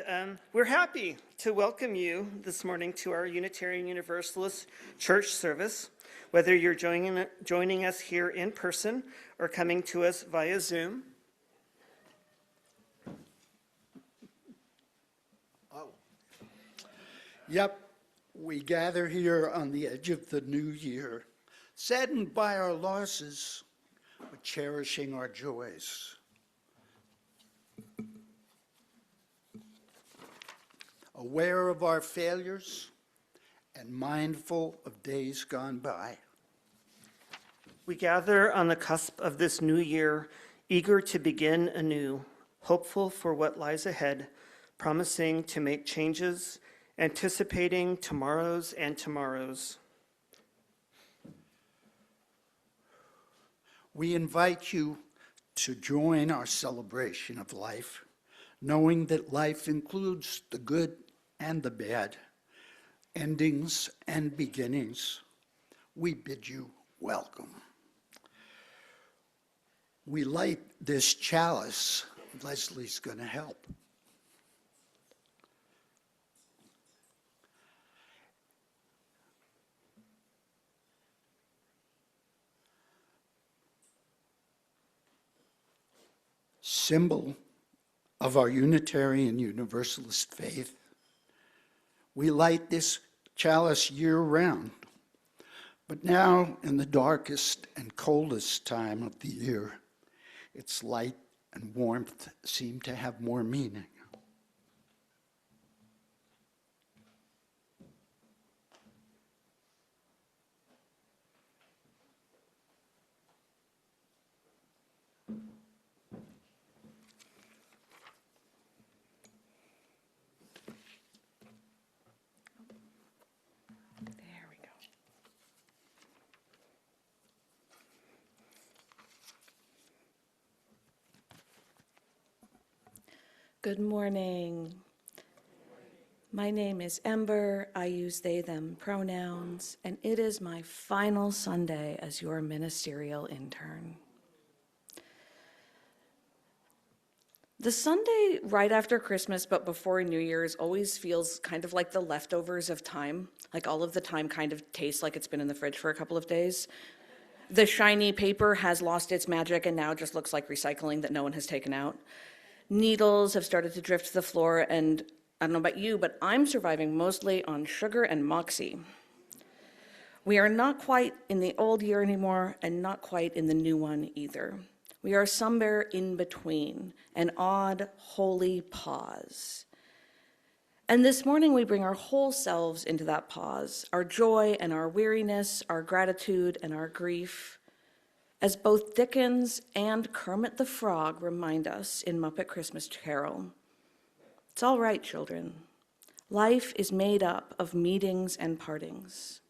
And we're happy to welcome you this morning to our Unitarian Universalist church service, whether you're joining us here in person or coming to us via Zoom. Yep, we gather here on the edge of the new year, saddened by our losses, but cherishing our joys. Aware of our failures and mindful of days gone by. We gather on the cusp of this new year, eager to begin anew, hopeful for what lies ahead, promising to make changes, anticipating tomorrows and tomorrows. We invite you to join our celebration of life, knowing that life includes the good and the bad, endings and beginnings. We bid you welcome. We light this chalice. Leslie's going to help. Symbol of our Unitarian Universalist faith. We light this chalice year-round, but now in the darkest and coldest time of the year, its light and warmth seem to have more meaning. Good morning. My name is Ember. I use they, them pronouns, and it is my final Sunday as your ministerial intern. The Sunday right after Christmas but before New Year's always feels kind of like the leftovers of time, like all of the time kind of tastes like it's been in the fridge for a couple of days. The shiny paper has lost its magic and now just looks like recycling that no one has taken out. Needles have started to drift to the floor, and I don't know about you, but I'm surviving mostly on sugar and Moxie. We are not quite in the old year anymore, and not quite in the new one either. We are somewhere in between, an odd, holy pause. And this morning we bring our whole selves into that pause, our joy and our weariness, our gratitude and our grief, as both Dickens and Kermit the Frog remind us in Muppet Christmas Carol. It's all right, children. Life is made up of meetings and partings.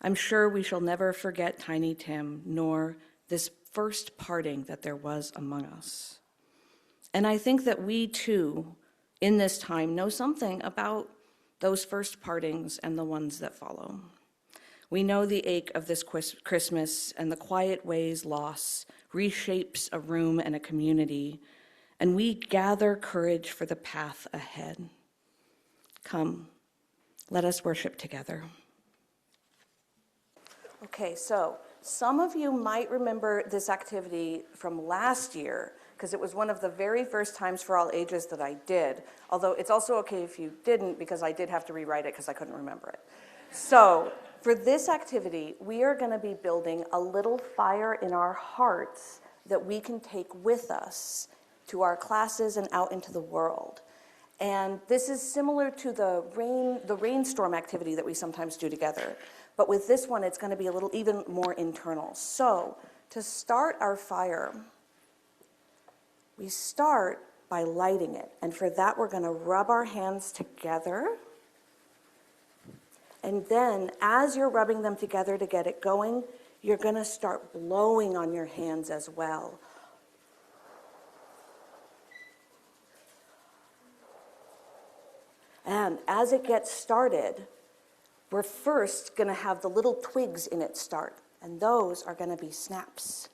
I'm sure we shall never forget Tiny Tim, nor this first parting that there was among us. And I think that we too, in this time, know something about those first partings and the ones that follow. We know the ache of this Christmas and the quiet ways loss reshapes a room and a community, and we gather courage for the path ahead. Come, let us worship together. Okay, so some of you might remember this activity from last year, because it was one of the very first times for all ages that I did, although it's also okay if you didn't, because I did have to rewrite it because I couldn't remember it. So, for this activity, we are going to be building a little fire in our hearts that we can take with us to our classes and out into the world. And this is similar to the rainstorm activity that we sometimes do together. But with this one, it's going to be a little even more internal. So, to start our fire, we start by lighting it. And for that, we're going to rub our hands together. And then, as you're rubbing them together to get it going, you're going to start blowing on your hands as well. And as it gets started, we're first going to have the little twigs in it start, and those are going to be snaps.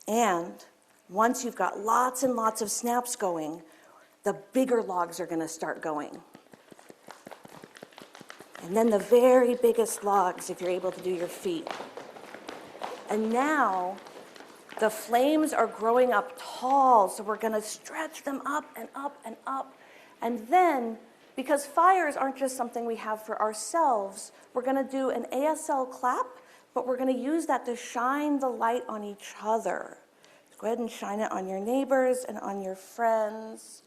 And Once you've got lots and lots of snaps going, the bigger logs are going to start going. And then the very biggest logs, if you're able to do your feet. And now the flames are growing up tall, so we're going to stretch them up and up and up. And then, because fires aren't just something we have for ourselves, we're going to do an ASL clap, but we're going to use that to shine the light on each other. Go ahead and shine it on your neighbors and on your friends.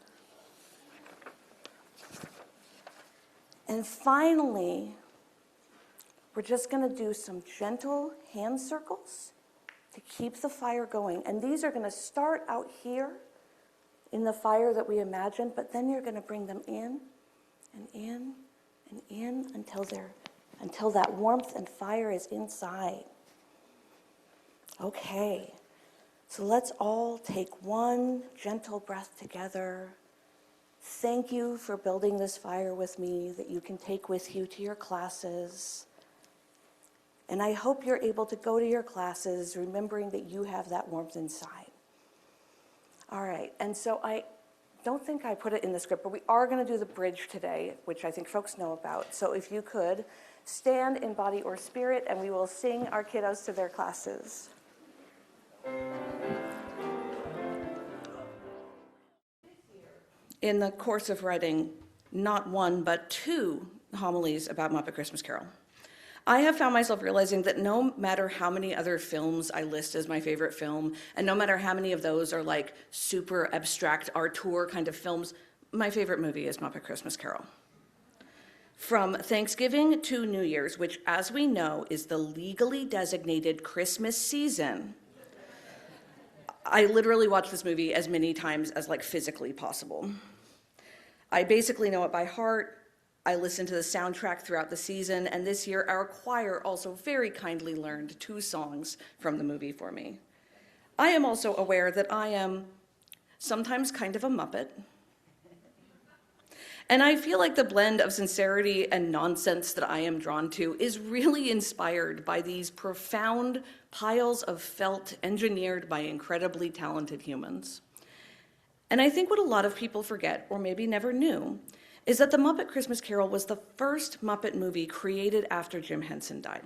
And finally, we're just going to do some gentle hand circles to keep the fire going. And these are going to start out here in the fire that we imagined, but then you're going to bring them in and in and in until that warmth and fire is inside. Okay. So let's all take one gentle breath together. Thank you for building this fire with me that you can take with you to your classes. And I hope you're able to go to your classes remembering that you have that warmth inside. All right, and so I don't think I put it in the script, but we are going to do the bridge today, which I think folks know about. So if you could stand in body or spirit, and we will sing our kiddos to their classes. In the course of writing not one, but 2 homilies about Muppet Christmas Carol, I have found myself realizing that no matter how many other films I list as my favorite film, and no matter how many of those are like super abstract auteur kind of films, my favorite movie is Muppet Christmas Carol. From Thanksgiving to New Year's, which, as we know, is the legally designated Christmas season, I literally watch this movie as many times as like physically possible. I basically know it by heart. I listen to the soundtrack throughout the season, and this year our choir also very kindly learned 2 songs from the movie for me. I am also aware that I am sometimes kind of a Muppet. And I feel like the blend of sincerity and nonsense that I am drawn to is really inspired by these profound piles of felt engineered by incredibly talented humans. And I think what a lot of people forget, or maybe never knew, is that The Muppet Christmas Carol was the first Muppet movie created after Jim Henson died.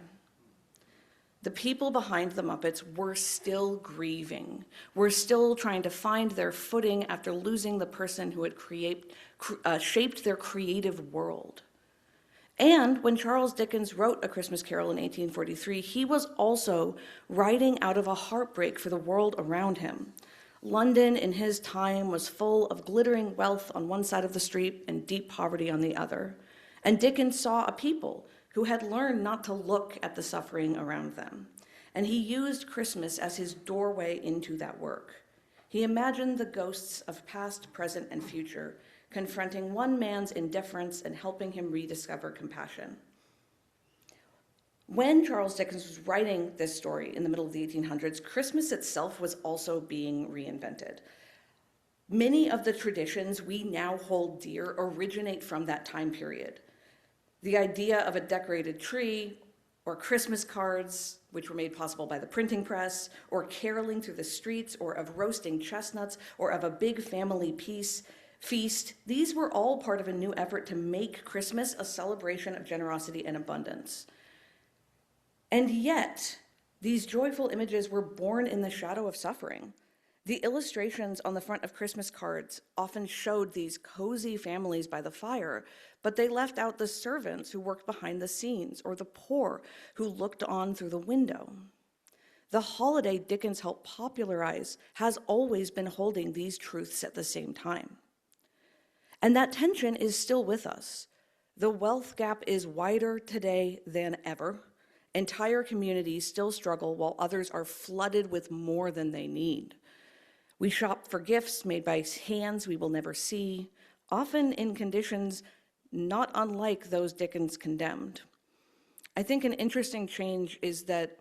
The people behind the Muppets were still grieving, were still trying to find their footing after losing the person who had shaped their creative world. And when Charles Dickens wrote A Christmas Carol in 1843, he was also writing out of a heartbreak for the world around him. London in his time was full of glittering wealth on one side of the street and deep poverty on the other. And Dickens saw a people who had learned not to look at the suffering around them. And he used Christmas as his doorway into that work. He imagined the ghosts of past, present, and future, confronting one man's indifference and helping him rediscover compassion. When Charles Dickens was writing this story in the middle of the 1800s, Christmas itself was also being reinvented. Many of the traditions we now hold dear originate from that time period. The idea of a decorated tree, or Christmas cards, which were made possible by the printing press, or caroling through the streets, or of roasting chestnuts, or of a big family feast, these were all part of a new effort to make Christmas a celebration of generosity and abundance. And yet, these joyful images were born in the shadow of suffering. The illustrations on the front of Christmas cards often showed these cozy families by the fire, but they left out the servants who worked behind the scenes or the poor who looked on through the window. The holiday Dickens helped popularize has always been holding these truths at the same time. And that tension is still with us. The wealth gap is wider today than ever. Entire communities still struggle while others are flooded with more than they need. We shop for gifts made by hands we will never see, often in conditions not unlike those Dickens condemned. I think an interesting change is that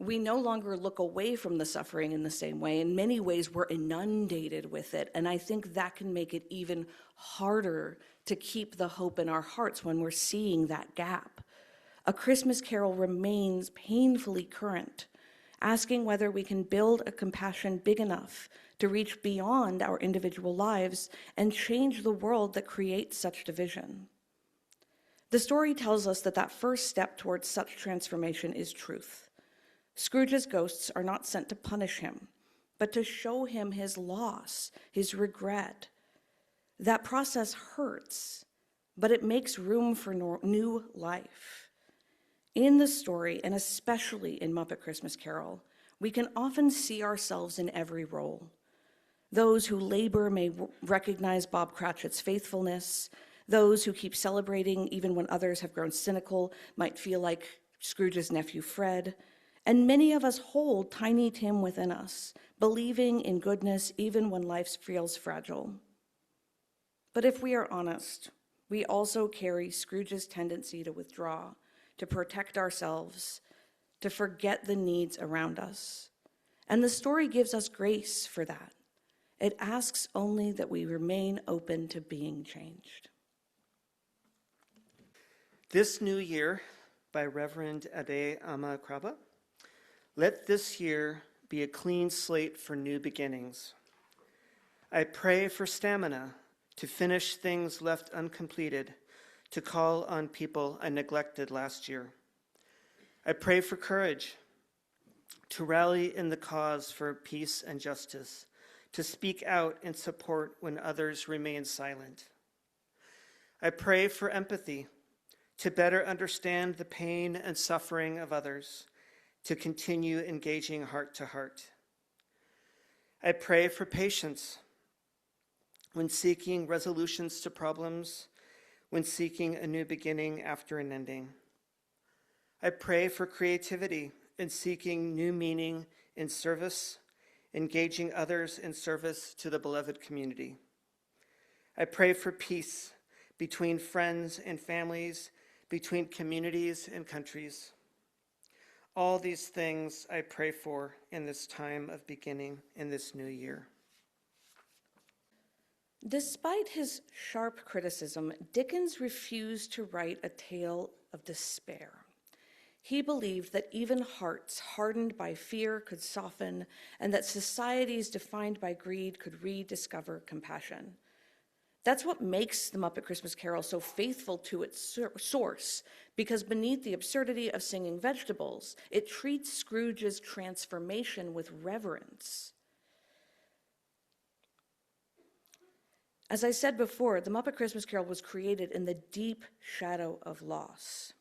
we no longer look away from the suffering in the same way. In many ways, we're inundated with it, and I think that can make it even harder to keep the hope in our hearts when we're seeing that gap. A Christmas Carol remains painfully current, asking whether we can build a compassion big enough to reach beyond our individual lives and change the world that creates such division. The story tells us that that first step towards such transformation is truth. Scrooge's ghosts are not sent to punish him, but to show him his loss, his regret. That process hurts, but it makes room for new life. In the story, and especially in Muppet Christmas Carol, we can often see ourselves in every role. Those who labor may recognize Bob Cratchit's faithfulness. Those who keep celebrating even when others have grown cynical might feel like Scrooge's nephew Fred. And many of us hold Tiny Tim within us, believing in goodness even when life feels fragile. But if we are honest, we also carry Scrooge's tendency to withdraw, to protect ourselves, to forget the needs around us. And the story gives us grace for that. It asks only that we remain open to being changed. This New Year, by Reverend Ade Amakraba, let this year be a clean slate for new beginnings. I pray for stamina to finish things left uncompleted, to call on people I neglected last year. I pray for courage to rally in the cause for peace and justice, to speak out in support when others remain silent. I pray for empathy, to better understand the pain and suffering of others, to continue engaging heart to heart. I pray for patience when seeking resolutions to problems, when seeking a new beginning after an ending. I pray for creativity in seeking new meaning in service, engaging others in service to the beloved community. I pray for peace between friends and families, between communities and countries. All these things I pray for in this time of beginning in this new year. Despite his sharp criticism, Dickens refused to write a tale of despair. He believed that even hearts hardened by fear could soften, and that societies defined by greed could rediscover compassion. That's what makes The Muppet Christmas Carol so faithful to its source, because beneath the absurdity of singing vegetables, it treats Scrooge's transformation with reverence. As I said before, The Muppet Christmas Carol was created in the deep shadow of loss.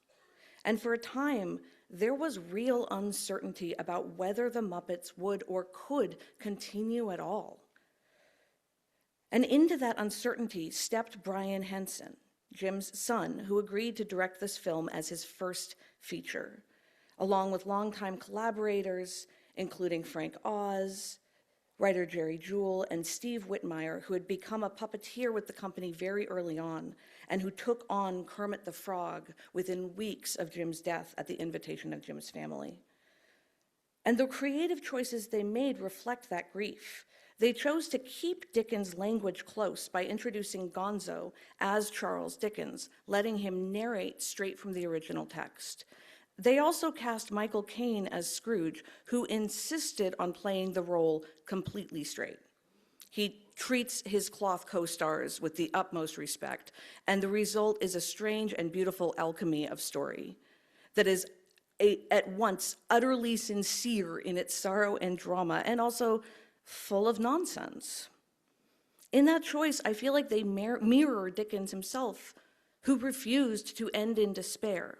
And for a time, there was real uncertainty about whether the Muppets would or could continue at all. And into that uncertainty stepped Brian Henson, Jim's son, who agreed to direct this film as his first feature, along with longtime collaborators, including Frank Oz, writer Jerry Jewell, and Steve Whitmire, who had become a puppeteer with the company very early on, and who took on Kermit the Frog within weeks of Jim's death at the invitation of Jim's family. And the creative choices they made reflect that grief. They chose to keep Dickens' language close by introducing Gonzo as Charles Dickens, letting him narrate straight from the original text. They also cast Michael Caine as Scrooge, who insisted on playing the role completely straight. He treats his cloth co-stars with the utmost respect, and the result is a strange and beautiful alchemy of story that is at once utterly sincere in its sorrow and drama, and also full of nonsense. In that choice, I feel like they mirror Dickens himself, who refused to end in despair.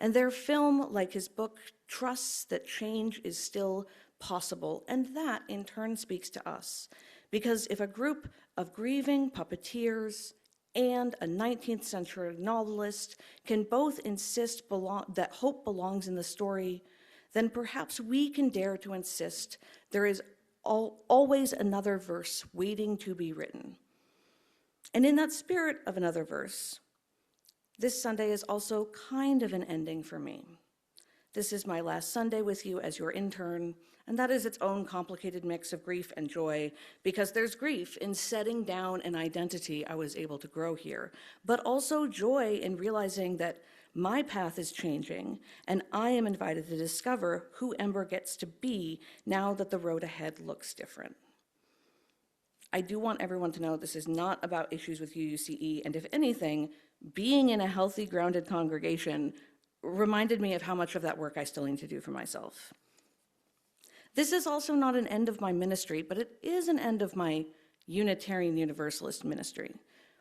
And their film, like his book, trusts that change is still possible, and that in turn speaks to us. Because if a group of grieving puppeteers and a 19th century novelist can both insist that hope belongs in the story, then perhaps we can dare to insist there is always another verse waiting to be written. And in that spirit of another verse, this Sunday is also kind of an ending for me. This is my last Sunday with you as your intern, and that is its own complicated mix of grief and joy, because there's grief in setting down an identity I was able to grow here, but also joy in realizing that My path is changing, and I am invited to discover who Ember gets to be now that the road ahead looks different. I do want everyone to know this is not about issues with UUCE, and if anything, being in a healthy, grounded congregation reminded me of how much of that work I still need to do for myself. This is also not an end of my ministry, but it is an end of my Unitarian Universalist ministry.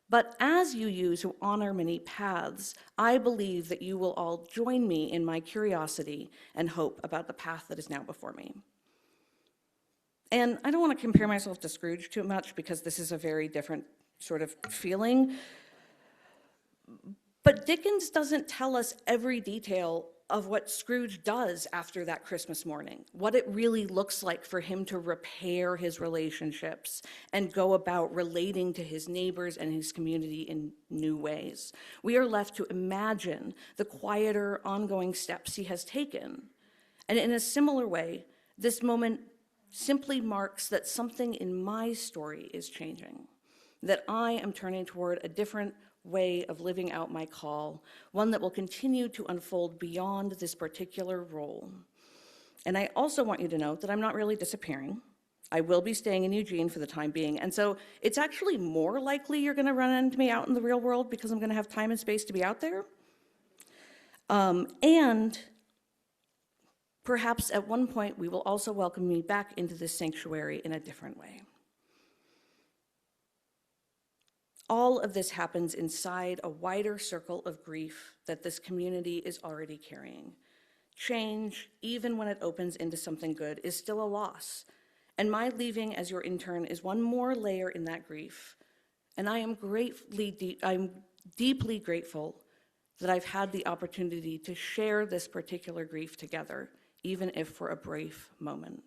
But as UUs who honor many paths, I believe that you will all join me in my curiosity and hope about the path that is now before me. And I don't want to compare myself to Scrooge too much because this is a very different sort of feeling. But Dickens doesn't tell us every detail of what Scrooge does after that Christmas morning, what it really looks like for him to repair his relationships and go about relating to his neighbors and his community in new ways. We are left to imagine the quieter, ongoing steps he has taken. And in a similar way, this moment simply marks that something in my story is changing, that I am turning toward a different way of living out my call, one that will continue to unfold beyond this particular role. And I also want you to note that I'm not really disappearing. I will be staying in Eugene for the time being, and so it's actually more likely you're going to run into me out in the real world because I'm going to have time and space to be out there. And perhaps at one point we will also welcome me back into this sanctuary in a different way. All of this happens inside a wider circle of grief that this community is already carrying. Change, even when it opens into something good, is still a loss. And my leaving as your intern is one more layer in that grief. And I'm deeply grateful that I've had the opportunity to share this particular grief together, even if for a brief moment.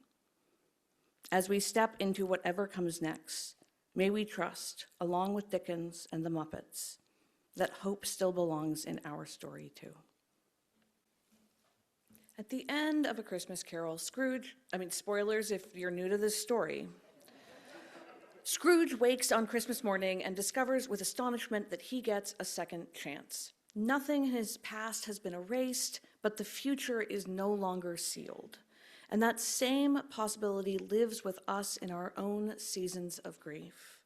As we step into whatever comes next, may we trust, along with Dickens and the Muppets, that hope still belongs in our story too. At the end of A Christmas Carol, spoilers if you're new to this story, Scrooge wakes on Christmas morning and discovers with astonishment that he gets a second chance. Nothing in his past has been erased, but the future is no longer sealed. And that same possibility lives with us in our own seasons of grief.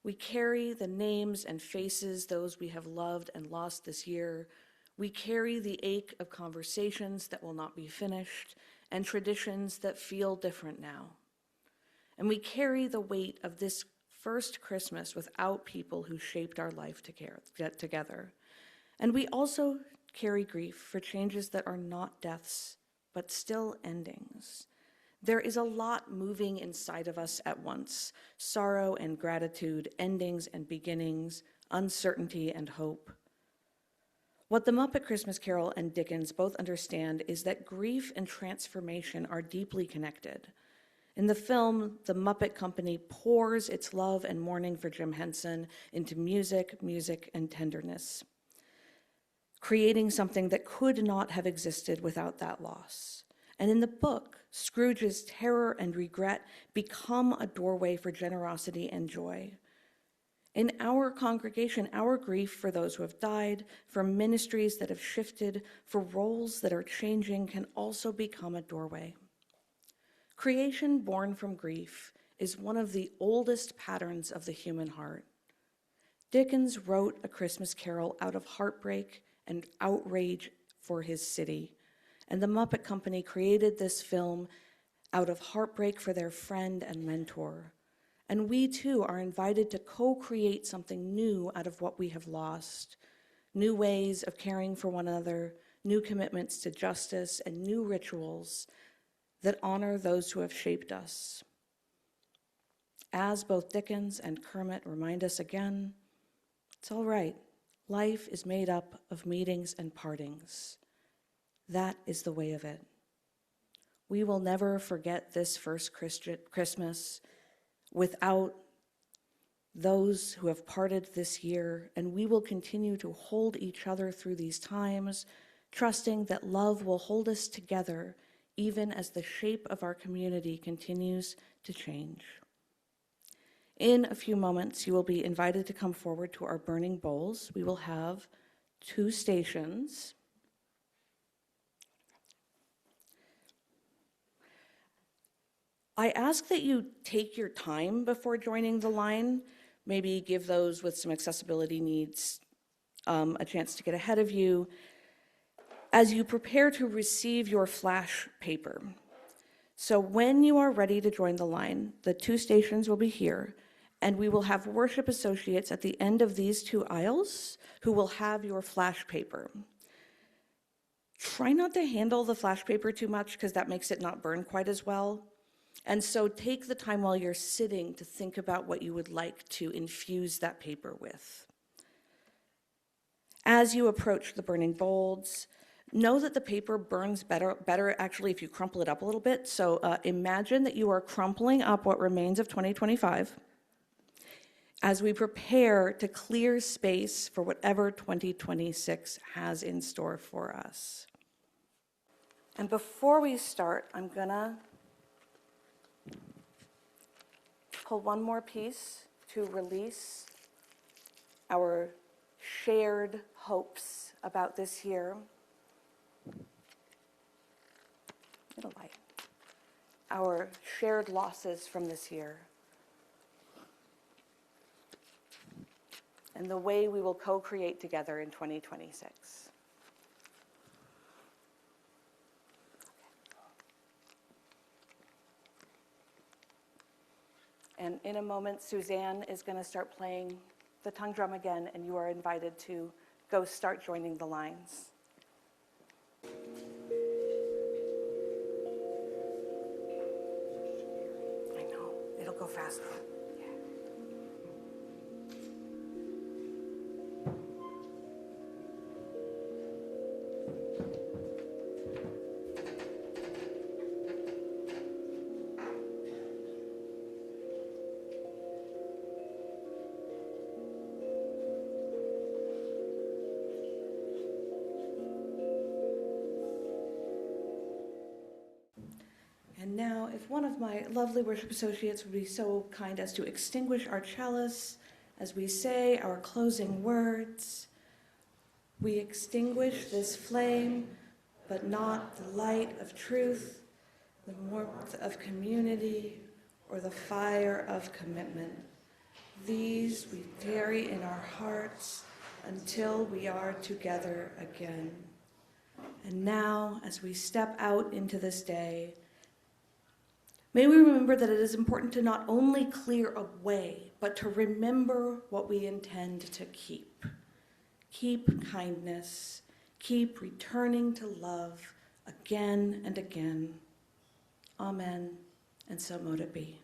We carry the names and faces those we have loved and lost this year. We carry the ache of conversations that will not be finished and traditions that feel different now. And we carry the weight of this first Christmas without people who shaped our life together. And we also carry grief for changes that are not deaths, but still endings. There is a lot moving inside of us at once: sorrow and gratitude, endings and beginnings, uncertainty and hope. What the Muppet Christmas Carol and Dickens both understand is that grief and transformation are deeply connected. In the film, the Muppet Company pours its love and mourning for Jim Henson into music, and tenderness, creating something that could not have existed without that loss. And in the book, Scrooge's terror and regret become a doorway for generosity and joy. In our congregation, our grief for those who have died, for ministries that have shifted, for roles that are changing can also become a doorway. Creation born from grief is one of the oldest patterns of the human heart. Dickens wrote A Christmas Carol out of heartbreak and outrage for his city. And the Muppet Company created this film out of heartbreak for their friend and mentor. And we too are invited to co-create something new out of what we have lost. New ways of caring for one another, new commitments to justice, and new rituals that honor those who have shaped us. As both Dickens and Kermit remind us again, it's all right. Life is made up of meetings and partings. That is the way of it. We will never forget this first Christmas without those who have parted this year, and we will continue to hold each other through these times, trusting that love will hold us together even as the shape of our community continues to change. In a few moments, you will be invited to come forward to our burning bowls. We will have 2 stations. I ask that you take your time before joining the line, maybe give those with some accessibility needs a chance to get ahead of you as you prepare to receive your flash paper. So when you are ready to join the line, the 2 stations will be here, and we will have worship associates at the end of these 2 aisles who will have your flash paper. Try not to handle the flash paper too much because that makes it not burn quite as well. And so take the time while you're sitting to think about what you would like to infuse that paper with. As you approach the burning bowls, know that the paper burns better actually if you crumple it up a little bit. So imagine that you are crumpling up what remains of 2025 as we prepare to clear space for whatever 2026 has in store for us. And before we start, I'm gonna pull one more piece to release our shared hopes about this year. It'll light. Our shared losses from this year. And the way we will co-create together in 2026. And in a moment, Suzanne is going to start playing the tongue drum again, and you are invited to go start joining the lines. I know, it'll go faster. And now, if one of my lovely worship associates would be so kind as to extinguish our chalice as we say our closing words. We extinguish this flame, but not the light of truth, the warmth of community, or the fire of commitment. These we carry in our hearts until we are together again. And now, as we step out into this day, may we remember that it is important to not only clear away, but to remember what we intend to keep. Keep kindness, keep returning to love again and again. Amen, and so mote it be.